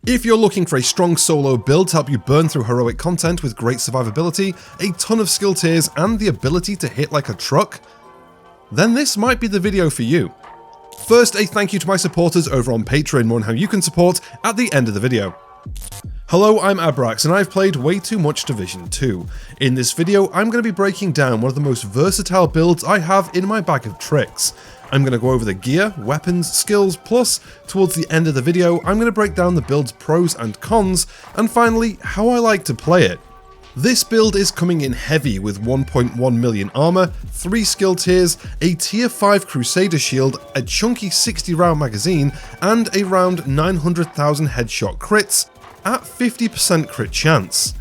If you're looking for a strong solo build to help you burn through heroic content with great survivability, a ton of skill tiers, and the ability to hit like a truck, then this might be the video for you. First, a thank you to my supporters over on Patreon, more on how you can support at the end of the video. Hello, I'm Abrax, and I've played way too much Division 2. In this video, I'm going to be breaking down one of the most versatile builds I have in my bag of tricks. I'm going to go over the gear, weapons, skills, plus, towards the end of the video, I'm going to break down the build's pros and cons, and finally, how I like to play it. This build is coming in heavy with 1.1 million armor, 3 skill tiers, a tier 5 Crusader shield, a chunky 60 round magazine, and around 900,000 headshot crits at 50% crit chance.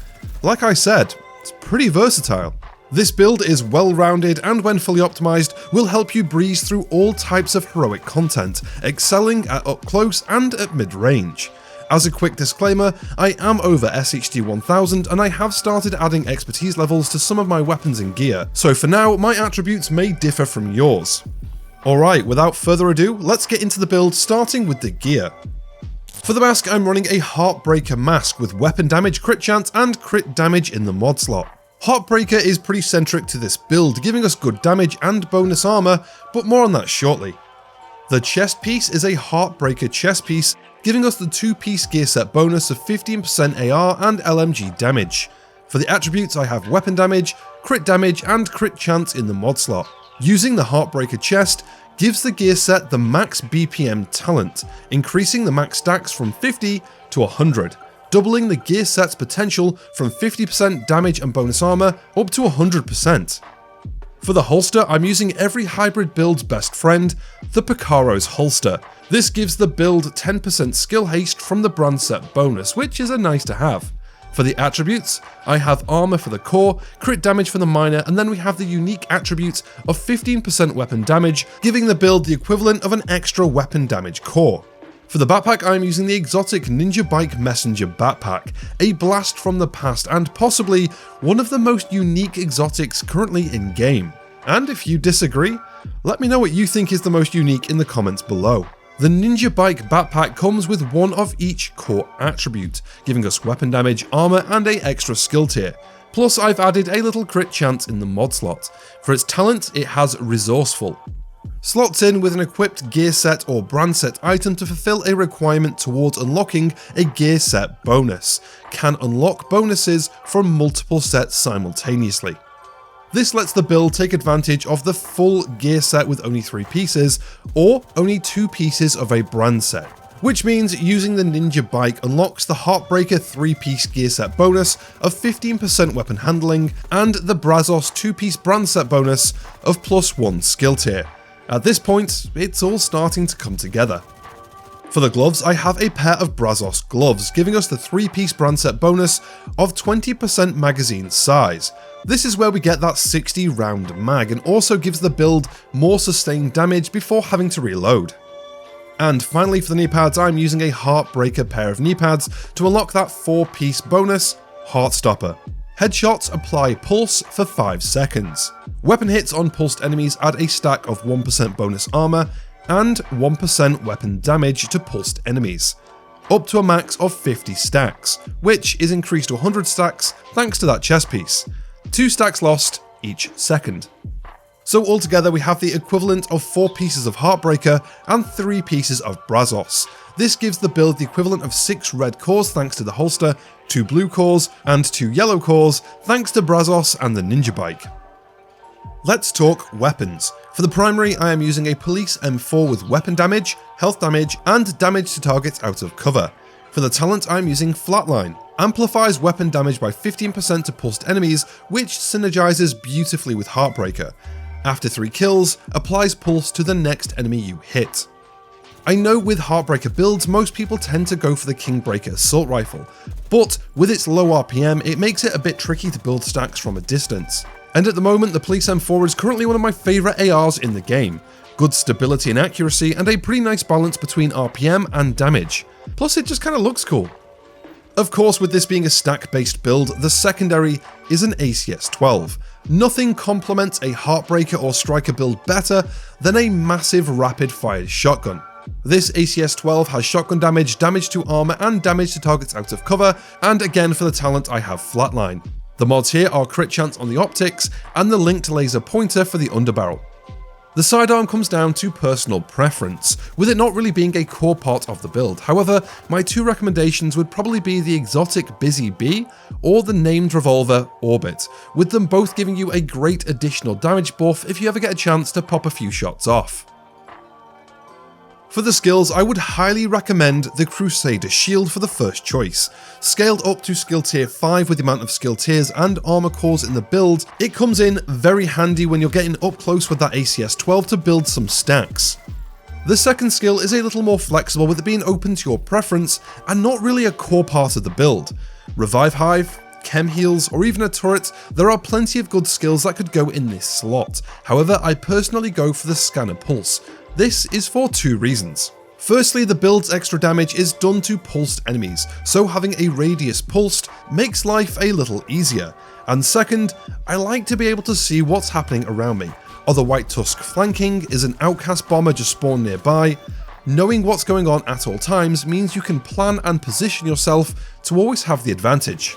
Like I said, it's pretty versatile. This build is well-rounded and when fully optimized will help you breeze through all types of heroic content, excelling at up close and at mid-range. As a quick disclaimer, I am over SHD 1000 and I have started adding expertise levels to some of my weapons and gear, so for now my attributes may differ from yours. Alright, without further ado, let's get into the build starting with the gear. For the mask, I'm running a Heartbreaker mask with weapon damage, crit chance, and crit damage in the mod slot. Heartbreaker is pretty centric to this build, giving us good damage and bonus armor, but more on that shortly. The chest piece is a Heartbreaker chest piece, giving us the 2-piece gear set bonus of 15% AR and LMG damage. For the attributes, I have weapon damage, crit damage, and crit chance in the mod slot. Using the Heartbreaker chest gives the gear set the max BPM talent, increasing the max stacks from 50 to 100. Doubling the gear set's potential from 50% damage and bonus armor up to 100%. For the holster, I'm using every hybrid build's best friend, the Picaro's holster. This gives the build 10% skill haste from the brand set bonus, which is a nice to have. For the attributes, I have armor for the core, crit damage for the minor, and then we have the unique attribute of 15% weapon damage, giving the build the equivalent of an extra weapon damage core. For the backpack, I am using the exotic Ninja Bike Messenger backpack, a blast from the past and possibly one of the most unique exotics currently in game. And if you disagree, let me know what you think is the most unique in the comments below. The Ninja Bike backpack comes with one of each core attribute, giving us weapon damage, armor, and a extra skill tier. Plus I've added a little crit chance in the mod slot. For its talent, it has Resourceful. Slots in with an equipped gear set or brand set item to fulfill a requirement towards unlocking a gear set bonus. Can unlock bonuses from multiple sets simultaneously. This lets the build take advantage of the full gear set with only 3 pieces, or only 2 pieces of a brand set. Which means using the Ninja Bike unlocks the Heartbreaker 3-piece gear set bonus of 15% weapon handling, and the Brazos 2-piece brand set bonus of +1 skill tier. At this point, it's all starting to come together. For the gloves, I have a pair of Brazos gloves, giving us the 3-piece brand set bonus of 20% magazine size. This is where we get that 60 round mag and also gives the build more sustained damage before having to reload. And finally for the knee pads, I'm using a Heartbreaker pair of knee pads to unlock that 4-piece bonus, Heartstopper. Headshots apply pulse for 5 seconds. Weapon hits on pulsed enemies add a stack of 1% bonus armor and 1% weapon damage to pulsed enemies, up to a max of 50 stacks, which is increased to 100 stacks thanks to that chest piece. 2 stacks lost each second. So altogether we have the equivalent of 4 pieces of Heartbreaker and 3 pieces of Brazos. This gives the build the equivalent of 6 red cores thanks to the holster, 2 blue cores, and 2 yellow cores thanks to Brazos and the Ninja Bike. Let's talk weapons. For the primary, I am using a Police M4 with weapon damage, health damage, and damage to targets out of cover. For the talent, I am using Flatline. Amplifies weapon damage by 15% to pulsed enemies, which synergizes beautifully with Heartbreaker. After 3 kills, applies pulse to the next enemy you hit. I know with Heartbreaker builds, most people tend to go for the Kingbreaker assault rifle, but with its low RPM, it makes it a bit tricky to build stacks from a distance. And at the moment, the Police M4 is currently one of my favourite ARs in the game. Good stability and accuracy, and a pretty nice balance between RPM and damage. Plus it just kinda looks cool. Of course, with this being a stack-based build, the secondary is an ACS-12. Nothing complements a Heartbreaker or Striker build better than a massive rapid-fired shotgun. This ACS-12 has shotgun damage, damage to armor, and damage to targets out of cover, and again for the talent I have flatline. The mods here are crit chance on the optics, and the linked laser pointer for the underbarrel. The sidearm comes down to personal preference, with it not really being a core part of the build. However, my two recommendations would probably be the exotic Busy Bee or the named revolver Orbit, with them both giving you a great additional damage buff if you ever get a chance to pop a few shots off. For the skills, I would highly recommend the Crusader Shield for the first choice. Scaled up to skill tier 5 with the amount of skill tiers and armor cores in the build, it comes in very handy when you're getting up close with that ACS-12 to build some stacks. The second skill is a little more flexible with it being open to your preference and not really a core part of the build. Revive Hive, Chem Heals, or even a turret, there are plenty of good skills that could go in this slot. However, I personally go for the Scanner Pulse. This is for two reasons. Firstly, the build's extra damage is done to pulsed enemies, so having a radius pulsed makes life a little easier. And second, I like to be able to see what's happening around me. Are the White Tusk flanking? Is an outcast bomber just spawned nearby? Knowing what's going on at all times means you can plan and position yourself to always have the advantage.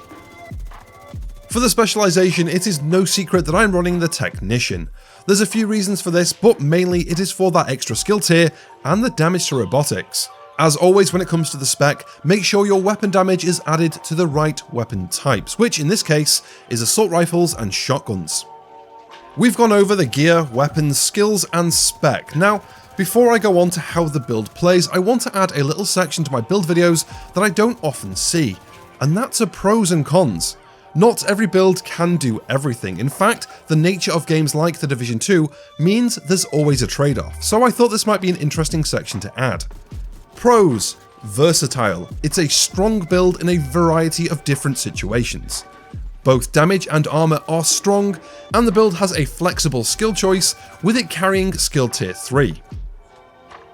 For the specialization, it is no secret that I'm running the Technician. There's a few reasons for this, but mainly it is for that extra skill tier and the damage to robotics. As always when it comes to the spec, make sure your weapon damage is added to the right weapon types, which in this case is assault rifles and shotguns. We've gone over the gear, weapons, skills and spec. Now, before I go on to how the build plays, I want to add a little section to my build videos that I don't often see, and that's a pros and cons. Not every build can do everything. In fact, the nature of games like The Division 2 means there's always a trade-off, so I thought this might be an interesting section to add. Pros: versatile. It's a strong build in a variety of different situations. Both damage and armor are strong, and the build has a flexible skill choice, with it carrying skill tier 3.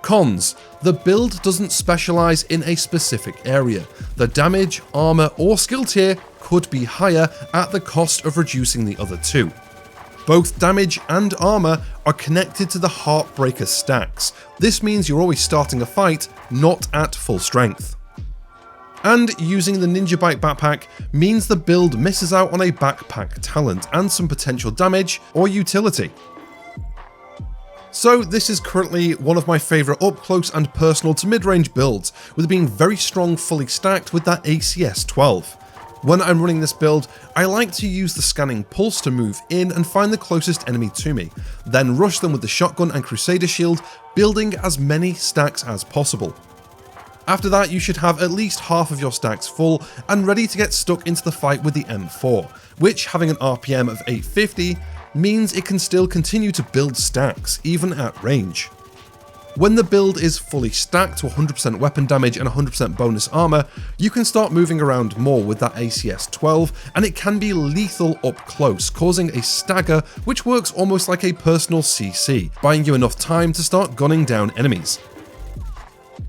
Cons: the build doesn't specialize in a specific area. The damage, armor, or skill tier could be higher at the cost of reducing the other two. Both damage and armor are connected to the Heartbreaker stacks. This means you're always starting a fight, not at full strength. And using the Ninja Bike backpack means the build misses out on a backpack talent and some potential damage or utility. So this is currently one of my favourite up close and personal to mid-range builds, with it being very strong fully stacked with that ACS-12. When I'm running this build, I like to use the scanning pulse to move in and find the closest enemy to me, then rush them with the shotgun and Crusader Shield, building as many stacks as possible. After that, you should have at least half of your stacks full and ready to get stuck into the fight with the M4, which, having an RPM of 850, means it can still continue to build stacks, even at range. When the build is fully stacked to 100% weapon damage and 100% bonus armor, you can start moving around more with that ACS-12, and it can be lethal up close, causing a stagger which works almost like a personal CC, buying you enough time to start gunning down enemies.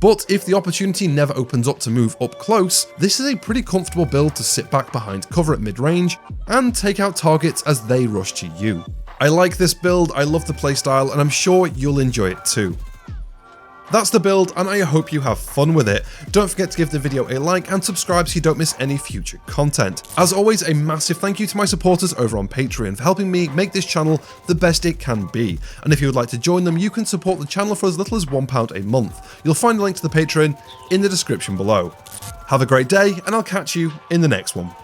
But if the opportunity never opens up to move up close, this is a pretty comfortable build to sit back behind cover at mid-range and take out targets as they rush to you. I like this build, I love the playstyle, and I'm sure you'll enjoy it too. That's the build, and I hope you have fun with it. Don't forget to give the video a like and subscribe so you don't miss any future content. As always, a massive thank you to my supporters over on Patreon for helping me make this channel the best it can be. And if you would like to join them, you can support the channel for as little as £1 a month. You'll find a link to the Patreon in the description below. Have a great day, and I'll catch you in the next one.